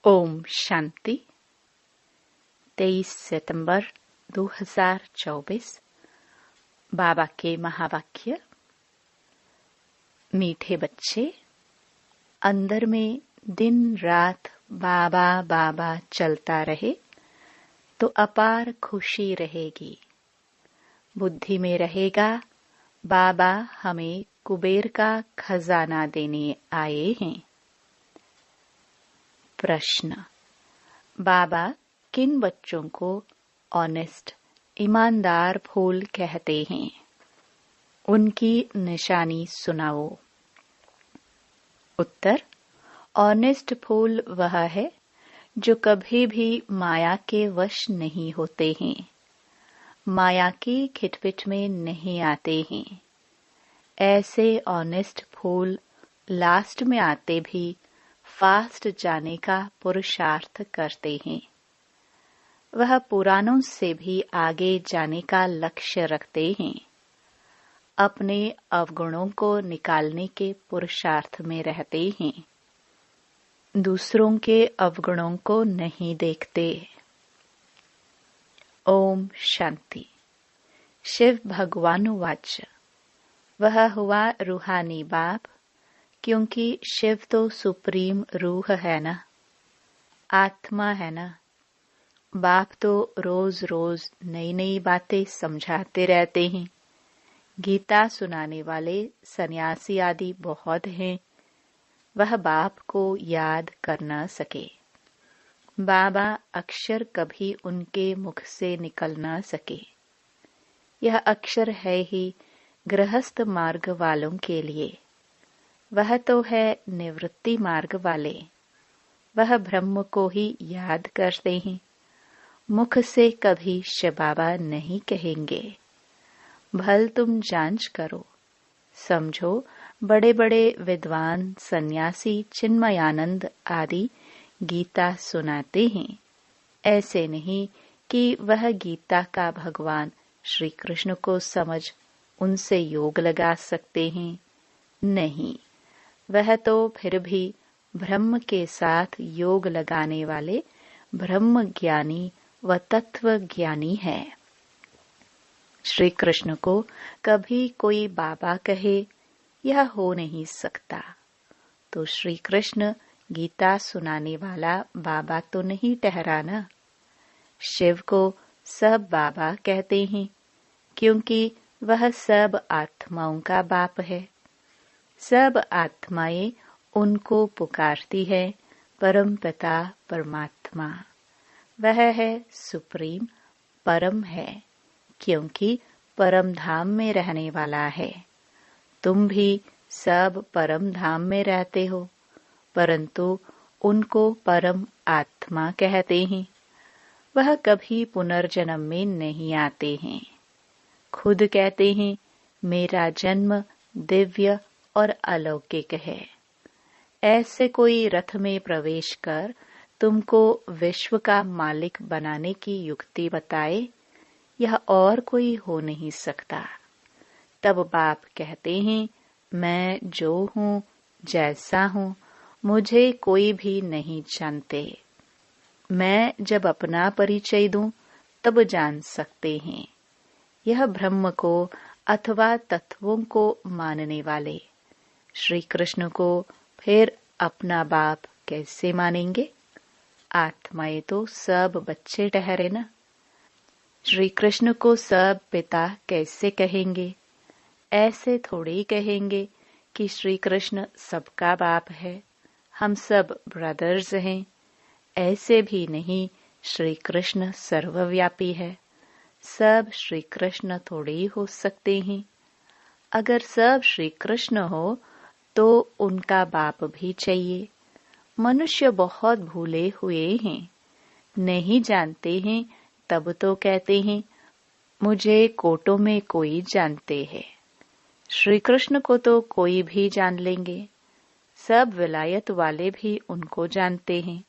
ओम शांति। 23 सितंबर 2024। बाबा के महावाक्य। मीठे बच्चे, अंदर में दिन रात बाबा बाबा चलता रहे तो अपार खुशी रहेगी। बुद्धि में रहेगा बाबा हमें कुबेर का खजाना देने आए हैं। प्रश्न: बाबा किन बच्चों को ऑनेस्ट ईमानदार फूल कहते हैं? उनकी निशानी सुनाओ। उत्तर: ऑनेस्ट फूल वह है जो कभी भी माया के वश नहीं होते हैं, माया की खिटपिट में नहीं आते हैं। ऐसे ऑनेस्ट फूल लास्ट में आते भी फास्ट जाने का पुरुषार्थ करते हैं। वह पुरानों से भी आगे जाने का लक्ष्य रखते हैं। अपने अवगुणों को निकालने के पुरुषार्थ में रहते हैं। दूसरों के अवगुणों को नहीं देखते। ओम शांति। शिव भगवान वाच। वह हुआ रूहानी बाप, क्योंकि शिव तो सुप्रीम रूह है ना, आत्मा है ना। बाप तो रोज रोज नई नई बातें समझाते रहते हैं। गीता सुनाने वाले सन्यासी आदि बहुत हैं, वह बाप को याद कर न सके। बाबा अक्षर कभी उनके मुख से निकल न सके। यह अक्षर है ही गृहस्थ मार्ग वालों के लिए। वह तो है निवृत्ति मार्ग वाले। वह ब्रह्म को ही याद करते हैं। मुख से कभी शिव बाबा नहीं कहेंगे। भल तुम जांच करो, समझो। बड़े बड़े विद्वान सन्यासी चिन्मयानंद आदि गीता सुनाते हैं। ऐसे नहीं कि वह गीता का भगवान श्री कृष्ण को समझ उनसे योग लगा सकते हैं। नहीं, वह तो फिर भी ब्रह्म के साथ योग लगाने वाले ब्रह्म ज्ञानी व तत्व ज्ञानी है। श्री कृष्ण को कभी कोई बाबा कहे, यह हो नहीं सकता। तो श्री कृष्ण गीता सुनाने वाला बाबा तो नहीं ठहरा ना। शिव को सब बाबा कहते हैं, क्योंकि वह सब आत्माओं का बाप है। सब आत्माएं उनको पुकारती है परम पिता परमात्मा। वह है सुप्रीम, परम है, क्योंकि परम धाम में रहने वाला है। तुम भी सब परम धाम में रहते हो, परंतु उनको परम आत्मा कहते हैं। वह कभी पुनर्जन्म में नहीं आते हैं। खुद कहते हैं, मेरा जन्म दिव्य और अलौकिक है। ऐसे कोई रथ में प्रवेश कर तुमको विश्व का मालिक बनाने की युक्ति बताए, यह और कोई हो नहीं सकता। तब बाप कहते हैं, मैं जो हूँ, जैसा हूँ, मुझे कोई भी नहीं जानते। मैं जब अपना परिचय दूं, तब जान सकते हैं। यह ब्रह्म को अथवा तत्वों को मानने वाले श्री कृष्ण को फिर अपना बाप कैसे मानेंगे? आत्माएं तो सब बच्चे ठहरे ना। श्री कृष्ण को सब पिता कैसे कहेंगे? ऐसे थोड़ी कहेंगे कि श्री कृष्ण सबका बाप है, हम सब ब्रदर्स हैं। ऐसे भी नहीं, श्री कृष्ण सर्वव्यापी है। सब श्री कृष्ण थोड़ी हो सकते हैं। अगर सब श्री कृष्ण हो तो उनका बाप भी चाहिए। मनुष्य बहुत भूले हुए हैं, नहीं जानते हैं, तब तो कहते हैं मुझे कोटों में कोई जानते हैं। श्री कृष्ण को तो कोई भी जान लेंगे। सब विलायत वाले भी उनको जानते हैं।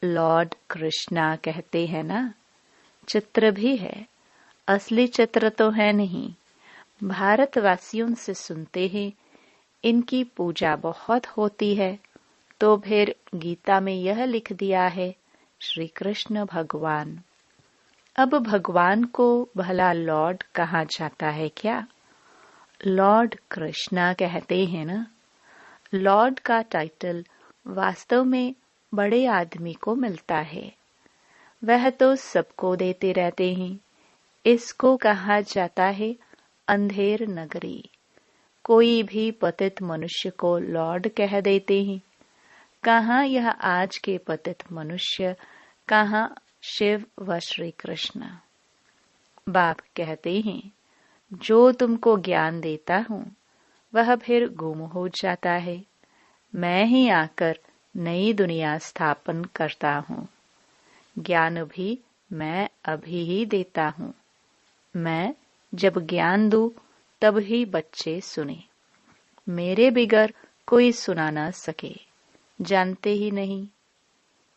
लॉर्ड कृष्णा कहते हैं ना। चित्र भी है, असली चित्र तो है नहीं। भारतवासियों से सुनते हैं, इनकी पूजा बहुत होती है, तो फिर गीता में यह लिख दिया है श्री कृष्ण भगवान। अब भगवान को भला लॉर्ड कहा जाता है क्या? लॉर्ड कृष्णा कहते हैं ना। लॉर्ड का टाइटल वास्तव में बड़े आदमी को मिलता है, वह तो सबको देते रहते हैं। इसको कहा जाता है अंधेर नगरी। कोई भी पतित मनुष्य को लॉर्ड कह देते हैं। कहाँ यह आज के पतित मनुष्य, कहाँ शिव व श्री कृष्ण। बाप कहते हैं जो तुमको ज्ञान देता हूँ वह फिर गुम हो जाता है। मैं ही आकर नई दुनिया स्थापन करता हूँ। ज्ञान भी मैं अभी ही देता हूँ। मैं जब ज्ञान दूँ तब ही बच्चे सुने। मेरे बिगर कोई सुना न सके। जानते ही नहीं।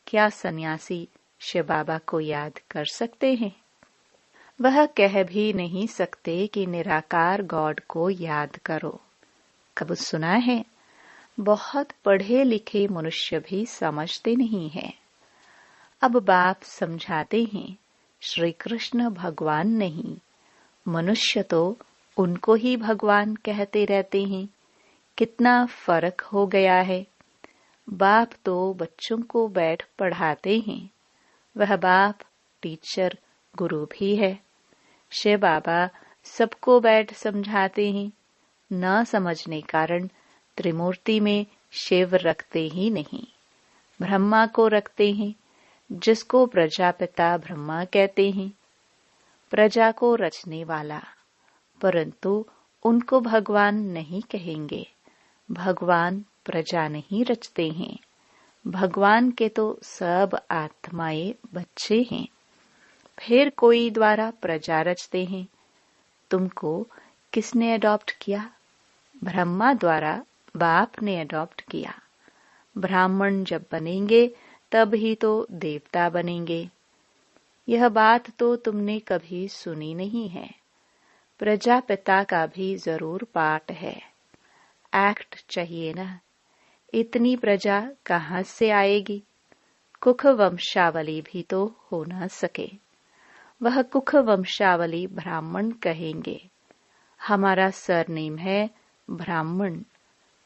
क्या सन्यासी शिव बाबा को याद कर सकते हैं? वह कह भी नहीं सकते कि निराकार गॉड को याद करो। कब सुना है? बहुत पढ़े लिखे मनुष्य भी समझते नहीं हैं। अब बाप समझाते हैं श्री कृष्ण भगवान नहीं, मनुष्य तो उनको ही भगवान कहते रहते हैं। कितना फर्क हो गया है। बाप तो बच्चों को बैठ पढ़ाते हैं। वह बाप टीचर गुरु भी है। शिव बाबा सबको बैठ समझाते हैं। न समझने कारण त्रिमूर्ति में शिव रखते ही नहीं, ब्रह्मा को रखते हैं, जिसको प्रजापिता ब्रह्मा कहते हैं। प्रजा को रचने वाला, परंतु उनको भगवान नहीं कहेंगे। भगवान प्रजा नहीं रचते हैं। भगवान के तो सब आत्माएं बच्चे हैं। फिर कोई द्वारा प्रजा रचते हैं। तुमको किसने अडॉप्ट किया? ब्रह्मा द्वारा बाप ने अडॉप्ट किया। ब्राह्मण जब बनेंगे तब ही तो देवता बनेंगे। यह बात तो तुमने कभी सुनी नहीं है। प्रजापिता का भी जरूर पाठ है। एक्ट चाहिए ना। इतनी प्रजा कहाँ से आएगी? कुख वंशावली भी तो हो न सके। वह कुख वंशावली ब्राह्मण कहेंगे। हमारा सरनेम है ब्राह्मण।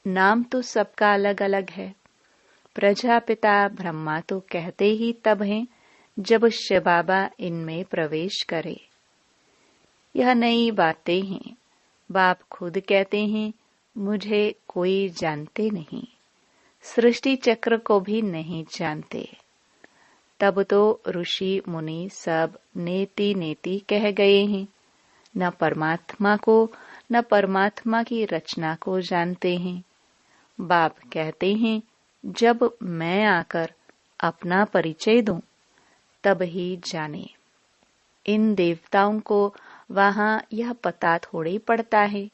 नाम तो सबका अलग अलग है। प्रजापिता ब्रह्मा तो कहते ही तब हैं जब शिव बाबा इनमें प्रवेश करे। यह नई बातें हैं। बाप खुद कहते हैं मुझे कोई जानते नहीं, सृष्टि चक्र को भी नहीं जानते। तब तो ऋषि मुनि सब नेति नेति कह गए हैं। न परमात्मा को न परमात्मा की रचना को जानते हैं। बाप कहते हैं जब मैं आकर अपना परिचय दूं तब ही जाने। इन देवताओं को वहां यह पता थोड़ी पड़ता है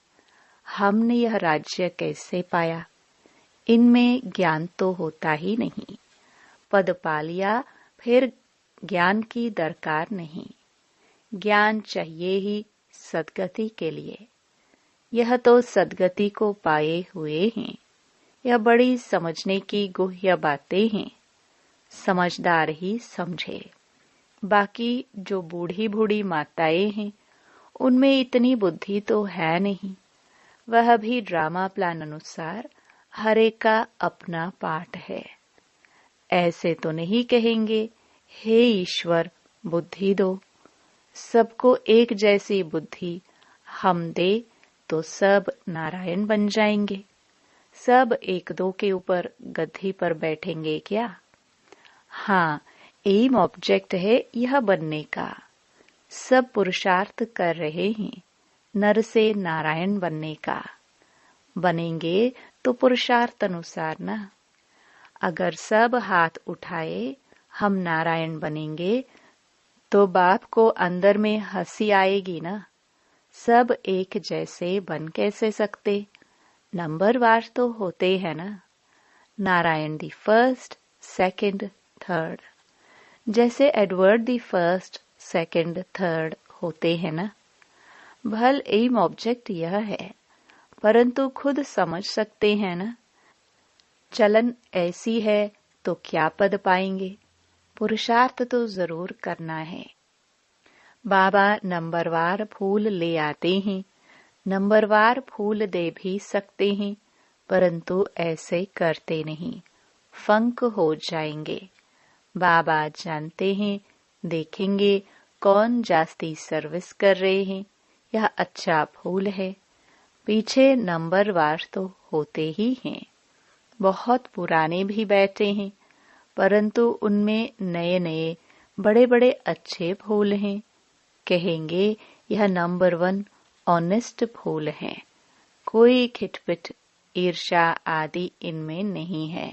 हमने यह राज्य कैसे पाया। इनमें ज्ञान तो होता ही नहीं। पद पा लिया फिर ज्ञान की दरकार नहीं। ज्ञान चाहिए ही सद्गति के लिए। यह तो सद्गति को पाए हुए हैं। यह बड़ी समझने की गुह्य बातें हैं। समझदार ही समझे। बाकी जो बूढ़ी बूढ़ी माताएं हैं उनमें इतनी बुद्धि तो है नहीं। वह भी ड्रामा प्लान अनुसार हर एक का अपना पाठ है। ऐसे तो नहीं कहेंगे हे ईश्वर बुद्धि दो। सबको एक जैसी बुद्धि हम दे तो सब नारायण बन जाएंगे। सब एक दो के ऊपर गद्दी पर बैठेंगे क्या? हाँ, एम ऑब्जेक्ट है यह बनने का। सब पुरुषार्थ कर रहे हैं नर से नारायण बनने का। बनेंगे तो पुरुषार्थ अनुसार ना। अगर सब हाथ उठाए हम नारायण बनेंगे तो बाप को अंदर में हंसी आएगी ना। सब एक जैसे बन कैसे सकते? नंबरवार तो होते हैं ना। Narayan the first, second, third. जैसे Edward the first, second, third होते हैं ना। भल एम ऑब्जेक्ट यह है, परंतु खुद समझ सकते हैं ना। चलन ऐसी है तो क्या पद पाएंगे, पुरुषार्थ तो जरूर करना है। बाबा नंबरवार फूल ले आते हैं, नंबरवार फूल दे भी सकते हैं, परंतु ऐसे करते नहीं, फंक हो जाएंगे। बाबा जानते हैं, देखेंगे कौन जास्ती सर्विस कर रहे हैं, यह अच्छा फूल है। पीछे नंबरवार तो होते ही हैं, बहुत पुराने भी बैठे हैं, परंतु उनमें नए नए बड़े बड़े अच्छे फूल हैं। कहेंगे यह नंबर 1 ऑनेस्ट फूल है, कोई खिटपिट ईर्ष्या आदि इनमें नहीं है।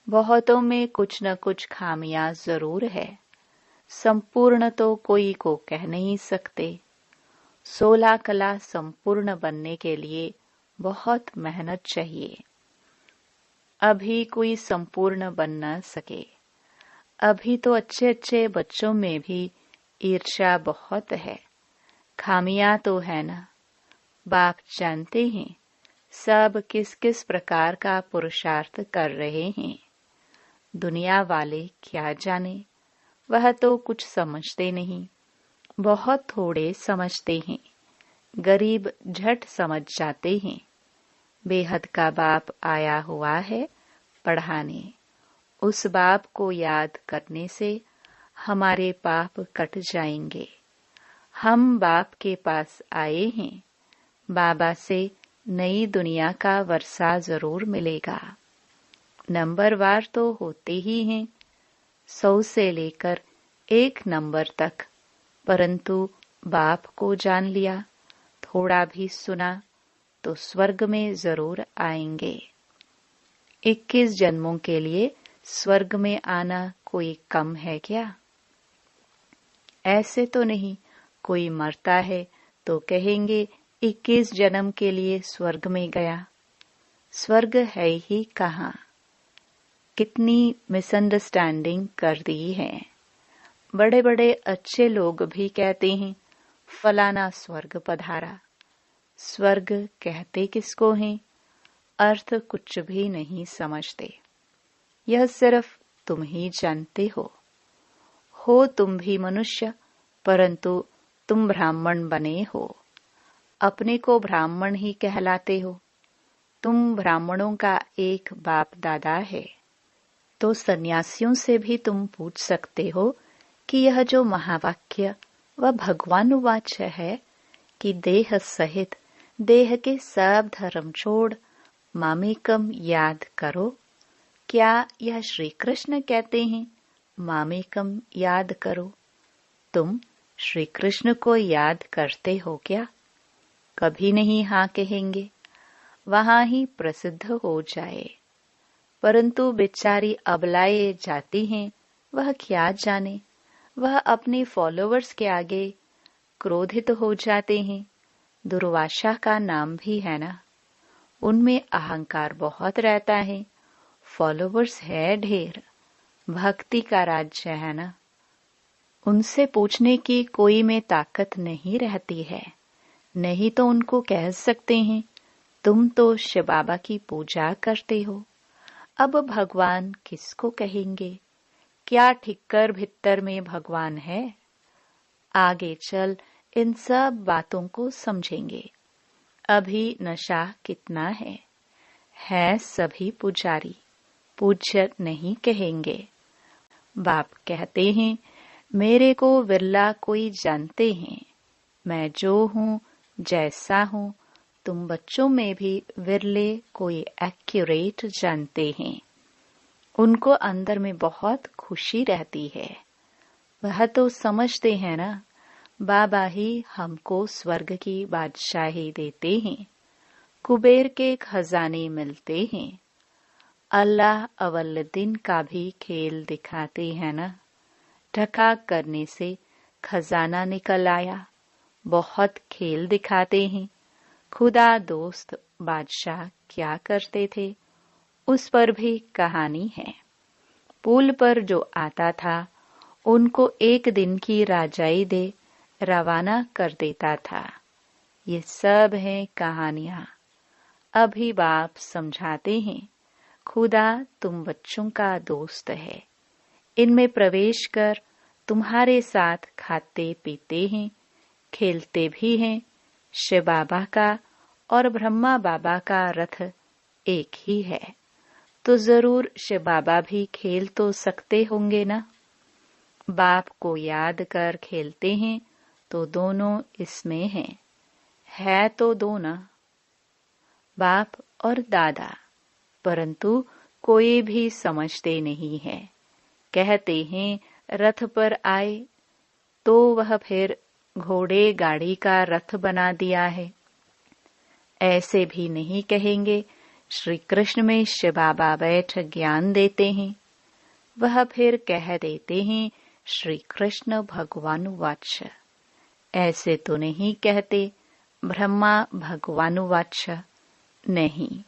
बहुतों में कुछ न कुछ खामियां जरूर है, संपूर्ण तो कोई को कह नहीं सकते। 16 कला संपूर्ण बनने के लिए बहुत मेहनत चाहिए। अभी कोई संपूर्ण बन न सके। अभी तो अच्छे अच्छे बच्चों में भी ईर्ष्या बहुत है, खामियां तो है ना। बाप जानते हैं सब किस किस प्रकार का पुरुषार्थ कर रहे हैं। दुनिया वाले क्या जाने, वह तो कुछ समझते नहीं, बहुत थोड़े समझते हैं। गरीब झट समझ जाते हैं। बेहद का बाप आया हुआ है पढ़ाने, उस बाप को याद करने से हमारे पाप कट जाएंगे। हम बाप के पास आए हैं, बाबा से नई दुनिया का वर्षा जरूर मिलेगा। नंबरवार तो होते ही हैं, 100 से लेकर 1 नंबर तक, परंतु बाप को जान लिया, थोड़ा भी सुना तो स्वर्ग में जरूर आएंगे। 21 जन्मों के लिए स्वर्ग में आना कोई कम है क्या? ऐसे तो नहीं, कोई मरता है तो कहेंगे 21 जन्म के लिए स्वर्ग में गया। स्वर्ग है ही कहाँ? कितनी मिसअंडरस्टैंडिंग कर दी है। बड़े बड़े अच्छे लोग भी कहते हैं फलाना स्वर्ग पधारा। स्वर्ग कहते किसको हैं? अर्थ कुछ भी नहीं समझते। यह सिर्फ तुम ही जानते हो तुम भी मनुष्य, परंतु तुम ब्राह्मण बने हो, अपने को ब्राह्मण ही कहलाते हो। तुम ब्राह्मणों का एक बाप दादा है, तो सन्यासियों से भी तुम पूछ सकते हो कि यह जो महावाक्य वह भगवानुवाच है कि देह सहित देह के सब धर्म छोड़ मामेकम याद करो। क्या यह श्री कृष्ण कहते हैं मामेकम याद करो? तुम श्री कृष्ण को याद करते हो क्या? कभी नहीं हाँ कहेंगे, वहां ही प्रसिद्ध हो जाए। परंतु बेचारी अबलाए जाती हैं, वह क्या जाने, वह अपने फॉलोवर्स के आगे क्रोधित हो जाते हैं। दुर्वासा का नाम भी है ना, उनमें अहंकार बहुत रहता है, फॉलोवर्स है ढेर, भक्ति का राज्य है ना। उनसे पूछने की कोई में ताकत नहीं रहती है, नहीं तो उनको कह सकते हैं तुम तो शिव बाबा की पूजा करते हो। अब भगवान किसको कहेंगे? क्या ठिक्कर भित्तर में भगवान है? आगे चल इन सब बातों को समझेंगे। अभी नशा कितना है सभी पुजारी, पूज्य नहीं कहेंगे। बाप कहते हैं मेरे को विरला कोई जानते हैं, मैं जो हूँ जैसा हूँ, तुम बच्चों में भी विरले कोई एक्यूरेट जानते हैं। उनको अंदर में बहुत खुशी रहती है, वह तो समझते हैं ना बाबा ही हमको स्वर्ग की बादशाही देते हैं, कुबेर के खजाने मिलते हैं। अल्लाह अवल्लदीन का भी खेल दिखाते हैं ना, ढका करने से खजाना निकल आया, बहुत खेल दिखाते हैं। खुदा दोस्त बादशाह क्या करते थे, उस पर भी कहानी है। पुल पर जो आता था उनको एक दिन की राजाई दे रवाना कर देता था। ये सब हैं कहानियां। अभी बाप समझाते हैं खुदा तुम बच्चों का दोस्त है। इनमें प्रवेश कर तुम्हारे साथ खाते पीते हैं, खेलते भी हैं। शिव बाबा का और ब्रह्मा बाबा का रथ एक ही है, तो जरूर शिव बाबा भी खेल तो सकते होंगे ना। बाप को याद कर खेलते हैं तो दोनों इसमें हैं, है तो दोनों बाप और दादा, परंतु कोई भी समझते नहीं है। कहते हैं रथ पर आए तो वह फिर घोड़े गाड़ी का रथ बना दिया है। ऐसे भी नहीं कहेंगे श्री कृष्ण में शिव बाबा बैठ ज्ञान देते हैं। वह फिर कह देते हैं श्री कृष्ण भगवानुवाच। ऐसे तो नहीं कहते ब्रह्मा भगवानुवाच। नहीं,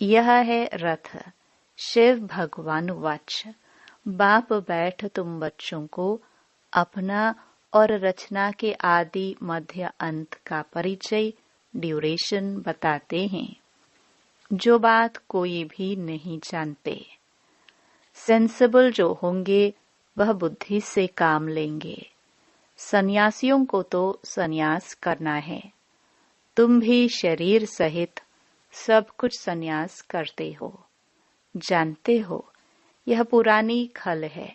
यह है रथ शिव भगवानुवाच। बाप बैठ तुम बच्चों को अपना और रचना के आदि मध्य अंत का परिचय ड्यूरेशन बताते हैं, जो बात कोई भी नहीं जानते। सेंसिबल जो होंगे वह बुद्धि से काम लेंगे। सन्यासियों को तो सन्यास करना है। तुम भी शरीर सहित सब कुछ सन्यास करते हो। जानते हो यह पुरानी खल है।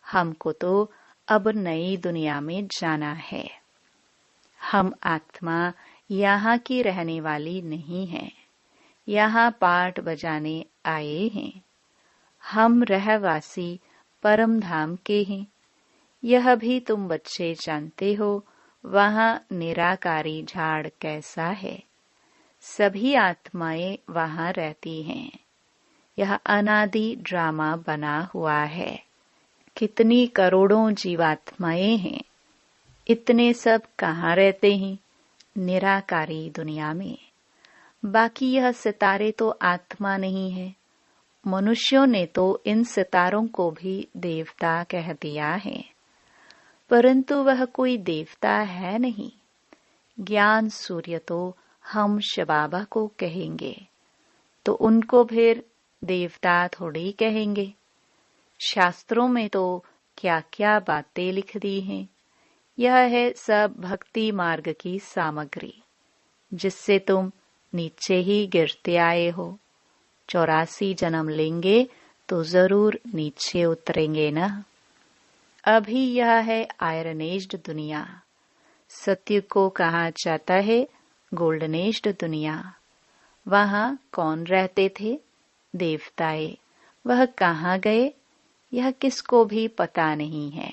हमको तो अब नई दुनिया में जाना है। हम आत्मा यहाँ की रहने वाली नहीं है, यहाँ पाठ बजाने आए हैं। हम रहवासी परम धाम के हैं। यह भी तुम बच्चे जानते हो वहाँ निराकारी झाड़ कैसा है। सभी आत्माएं वहाँ रहती हैं। यह अनादि ड्रामा बना हुआ है। कितनी करोड़ों जीवात्माएं हैं। इतने सब कहाँ रहते हैं? निराकारी दुनिया में। बाकी यह सितारे तो आत्मा नहीं है। मनुष्यों ने तो इन सितारों को भी देवता कह दिया है, परंतु वह कोई देवता है नहीं। ज्ञान सूर्य तो हम शिव बाबा को कहेंगे, तो उनको फिर देवता थोड़ी कहेंगे। शास्त्रों में तो क्या क्या बातें लिख दी हैं। यह है सब भक्ति मार्ग की सामग्री, जिससे तुम नीचे ही गिरते आए हो। 84 जन्म लेंगे तो जरूर नीचे उतरेंगे ना। अभी यह है आयरन एज्ड दुनिया। सत्य को कहा जाता है गोल्डन एज्ड दुनिया। वहाँ कौन रहते थे? देवताएं। वह कहाँ गए? यह किसको भी पता नहीं है।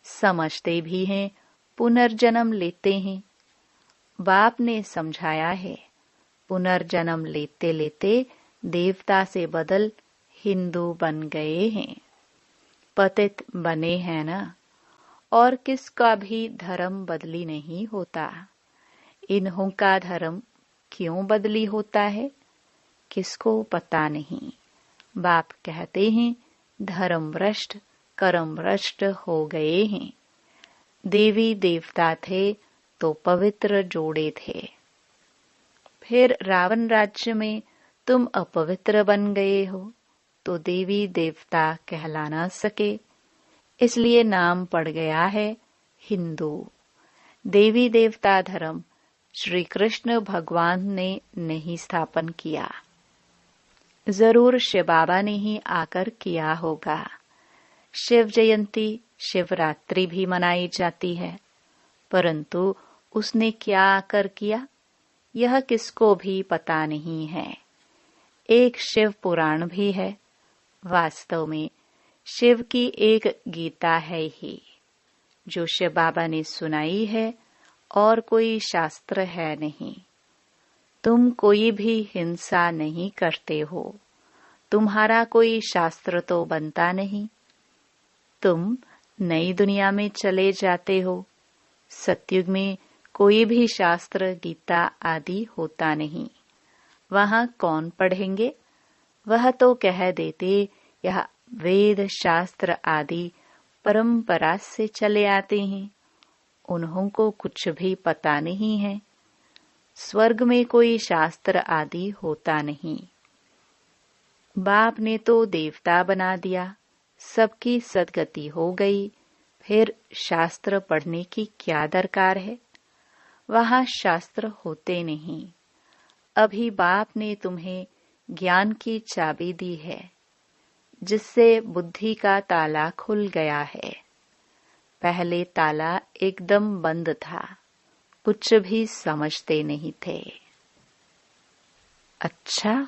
समझते भी हैं, पुनर्जन्म लेते हैं। बाप ने समझाया है, पुनर्जन्म लेते लेते देवता से बदल हिंदू बन गए हैं। पतित बने हैं ना। और किसका भी धर्म बदली नहीं होता। इन्हों का धर्म क्यों बदली होता है, किसको पता नहीं। बाप कहते हैं धर्म भ्रष्ट कर्म भ्रष्ट हो गए हैं। देवी देवता थे तो पवित्र जोड़े थे। फिर रावण राज्य में तुम अपवित्र बन गए हो, तो देवी देवता कहला ना सके, इसलिए नाम पड़ गया है हिंदू। देवी देवता धर्म श्री कृष्ण भगवान ने नहीं स्थापन किया, जरूर शिव बाबा ने ही आकर किया होगा। शिव जयंती शिवरात्रि भी मनाई जाती है, परंतु उसने क्या आकर किया यह किसको भी पता नहीं है। एक शिव पुराण भी है। वास्तव में शिव की एक गीता है ही, जो शिव बाबा ने सुनाई है, और कोई शास्त्र है नहीं। तुम कोई भी हिंसा नहीं करते हो, तुम्हारा कोई शास्त्र तो बनता नहीं। तुम नई दुनिया में चले जाते हो। सतयुग में कोई भी शास्त्र गीता आदि होता नहीं। वहाँ कौन पढ़ेंगे? वह तो कह देते यह वेद शास्त्र आदि परंपरा से चले आते हैं। उन्हों को कुछ भी पता नहीं है। स्वर्ग में कोई शास्त्र आदि होता नहीं। बाप ने तो देवता बना दिया, सबकी सदगति हो गई, फिर शास्त्र पढ़ने की क्या दरकार है। वहां शास्त्र होते नहीं। अभी बाप ने तुम्हें ज्ञान की चाबी दी है, जिससे बुद्धि का ताला खुल गया है। पहले ताला एकदम बंद था, कुछ भी समझते नहीं थे। अच्छा,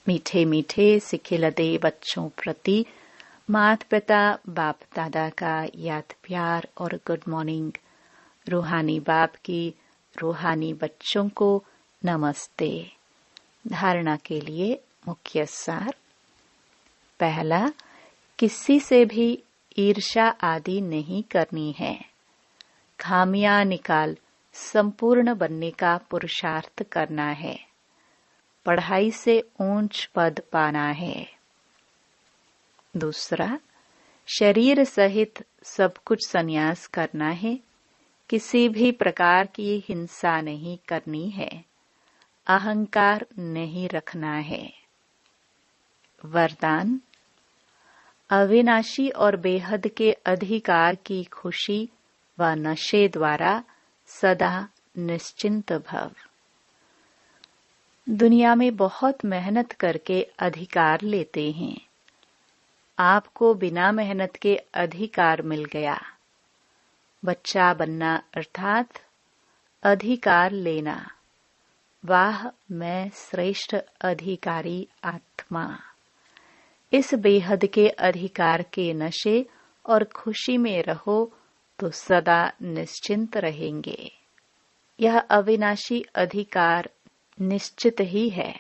मीठे मीठे सिखिलते बच्चों प्रति माता पिता बाप दादा का याद प्यार और गुड मॉर्निंग। रूहानी बाप की रूहानी बच्चों को नमस्ते। धारणा के लिए मुख्य सार। पहला, किसी से भी ईर्ष्या आदि नहीं करनी है। खामियां निकाल संपूर्ण बनने का पुरुषार्थ करना है। पढ़ाई से ऊंच पद पाना है। दूसरा, शरीर सहित सब कुछ संन्यास करना है। किसी भी प्रकार की हिंसा नहीं करनी है। अहंकार नहीं रखना है। वरदान, अविनाशी और बेहद के अधिकार की खुशी व नशे द्वारा सदा निश्चिंत भव। दुनिया में बहुत मेहनत करके अधिकार लेते हैं। आपको बिना मेहनत के अधिकार मिल गया। बच्चा बनना अर्थात अधिकार लेना। वाह, मैं श्रेष्ठ अधिकारी आत्मा। इस बेहद के अधिकार के नशे और खुशी में रहो तो सदा निश्चिंत रहेंगे। यह अविनाशी अधिकार निश्चित ही है।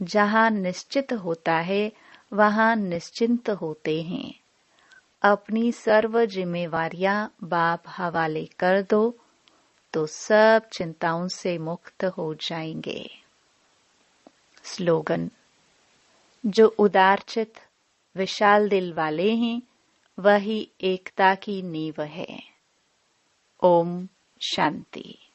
जहाँ निश्चित होता है वहाँ निश्चिंत होते हैं। अपनी सर्व जिम्मेवारियां बाप हवाले कर दो तो सब चिंताओं से मुक्त हो जाएंगे। स्लोगन, जो उदारचित विशाल दिल वाले हैं वही एकता की नींव है। ओम शांति।